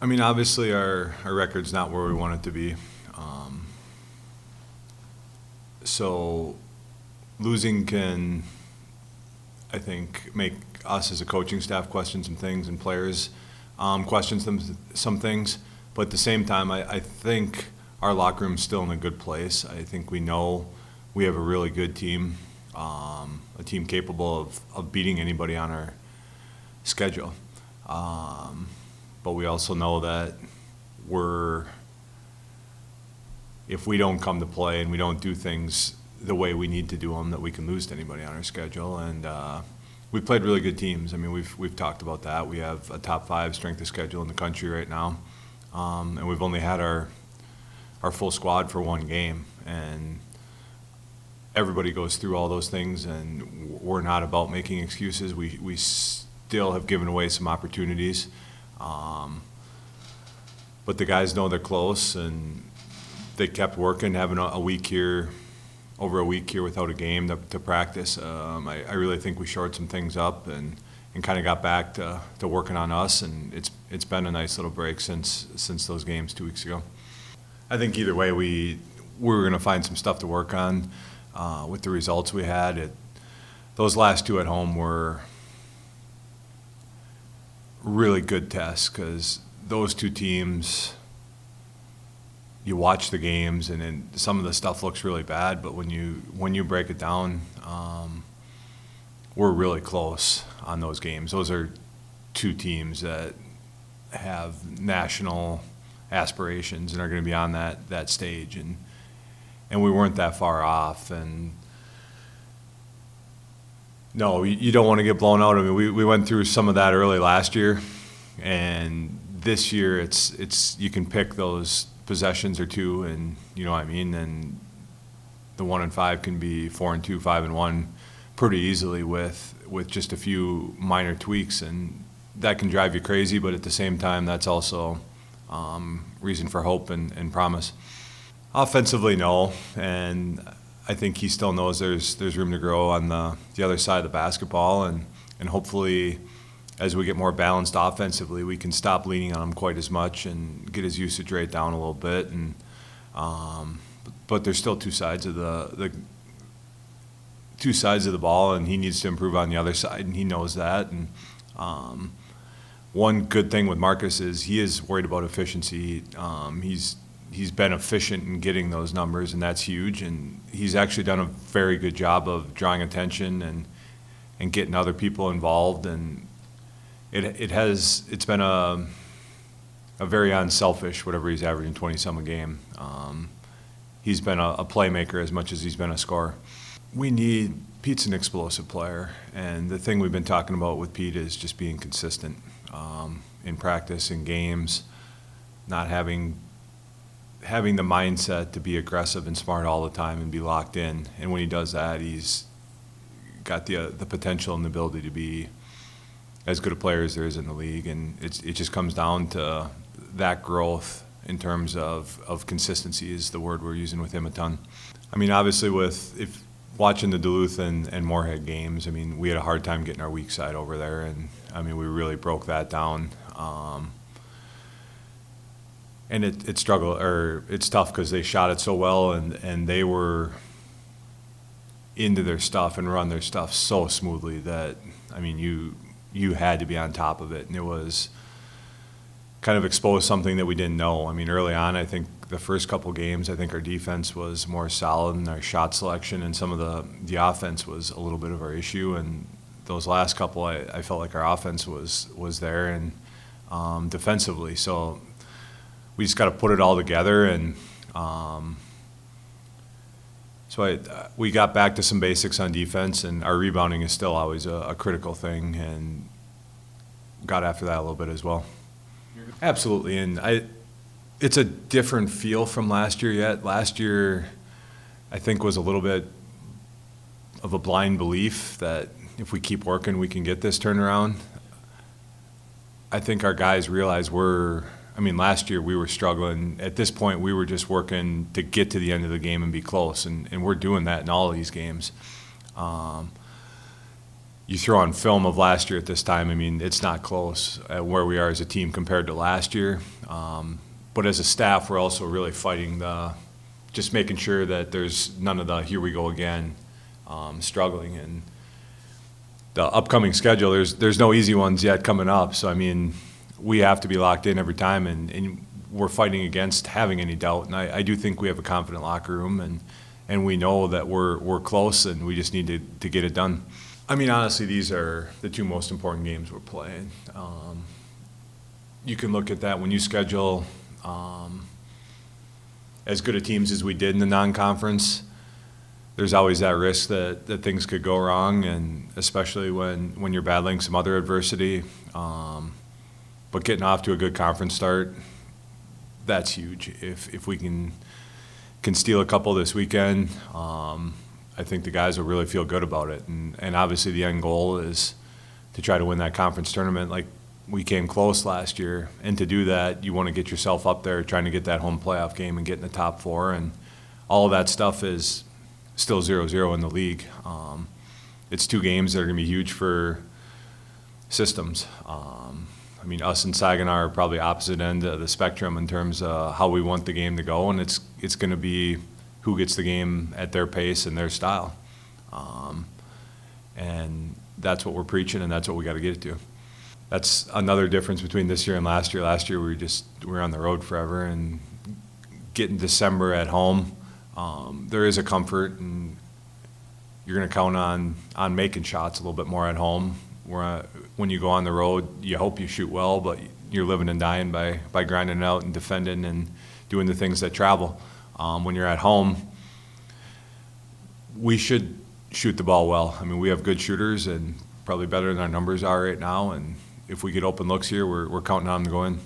I mean, obviously our record's not where we want it to be. So losing can, I think, make us as a coaching staff question some things and players question some things. But at the same time, I think our locker room's still in a good place. I think we know we have a really good team, a team capable of beating anybody on our schedule. But we also know that if we don't come to play and we don't do things the way we need to do them, that we can lose to anybody on our schedule. And we've played really good teams. I mean, we've talked about that. We have a top 5 strength of schedule in the country right now, and we've only had our full squad for one game. And everybody goes through all those things, and we're not about making excuses. We still have given away some opportunities, but the guys know they're close, and they kept working, having over a week here without a game to practice. I really think we shored some things up and kind of got back to working on us, and it's been a nice little break since those games 2 weeks ago. I think either way we were going to find some stuff to work on with the results we had. Those last 2 at home were really good tests because those 2 teams, you watch the games and then some of the stuff looks really bad, but when you break it down, we're really close on those games. Those are 2 teams that have national aspirations and are going to be on that stage, and we weren't that far off. And no, you don't want to get blown out. I mean, we went through some of that early last year, and this year it's you can pick those possessions or 2, and you know what I mean. And the 1-5 can be 4-2, 5-1, pretty easily with just a few minor tweaks, and that can drive you crazy. But at the same time, that's also reason for hope and promise. Offensively, no, and I think he still knows there's room to grow on the other side of the basketball, and hopefully, as we get more balanced offensively, we can stop leaning on him quite as much and get his usage rate down a little bit. And but there's still two sides of the ball, and he needs to improve on the other side, and he knows that. And one good thing with Marcus is he is worried about efficiency. He's been efficient in getting those numbers, and that's huge. And he's actually done a very good job of drawing attention and getting other people involved. And it's been a very unselfish, whatever he's averaging 20-some a game. He's been a playmaker as much as he's been a scorer. Pete's an explosive player, and the thing we've been talking about with Pete is just being consistent in practice, in games, not having the mindset to be aggressive and smart all the time and be locked in. And when he does that, he's got the potential and the ability to be as good a player as there is in the league. And it just comes down to that growth in terms of consistency is the word we're using with him a ton. I mean, obviously if watching the Duluth and Moorhead games, I mean, we had a hard time getting our weak side over there, and I mean, we really broke that down. And it's tough because they shot it so well, and they were into their stuff and run their stuff so smoothly that, I mean, you had to be on top of it. And it was kind of exposed something that we didn't know. I mean, early on, I think the first couple games, I think our defense was more solid in our shot selection, and some of the offense was a little bit of our issue. And those last couple, I felt like our offense was there, and defensively. So we just got to put it all together, and we got back to some basics on defense, and our rebounding is still always a critical thing, and got after that a little bit as well. Absolutely, and it's a different feel from last year yet. Last year, I think, was a little bit of a blind belief that if we keep working, we can get this turnaround. I think our guys realize last year we were struggling. At this point, we were just working to get to the end of the game and be close, and we're doing that in all of these games. you throw on film of last year at this time, I mean, it's not close at where we are as a team compared to last year. But as a staff, we're also really fighting just making sure that there's none of the here we go again struggling. And the upcoming schedule, there's no easy ones yet coming up. So, I mean, we have to be locked in every time, and we're fighting against having any doubt. And I do think we have a confident locker room, and we know that we're close, and we just need to get it done. I mean, honestly, these are the two most important games we're playing. You can look at that when you schedule as good a teams as we did in the non-conference. There's always that risk that things could go wrong, and especially when you're battling some other adversity. But getting off to a good conference start, that's huge. If we can steal a couple this weekend, I think the guys will really feel good about it. And obviously the end goal is to try to win that conference tournament. Like, we came close last year, and to do that, you want to get yourself up there trying to get that home playoff game and get in the top four, and all of that stuff is still 0-0 in the league. It's two games that are going to be huge for systems. I mean, us and Saginaw are probably opposite end of the spectrum in terms of how we want the game to go, and it's going to be who gets the game at their pace and their style. And that's what we're preaching, and that's what we got to get it to. That's another difference between this year and last year. Last year we were on the road forever, and getting December at home, there is a comfort, and you're going to count on making shots a little bit more at home. When you go on the road, you hope you shoot well, but you're living and dying by grinding it out and defending and doing the things that travel. When you're at home, we should shoot the ball well. I mean, we have good shooters, and probably better than our numbers are right now, and if we get open looks here, we're counting on them to go in.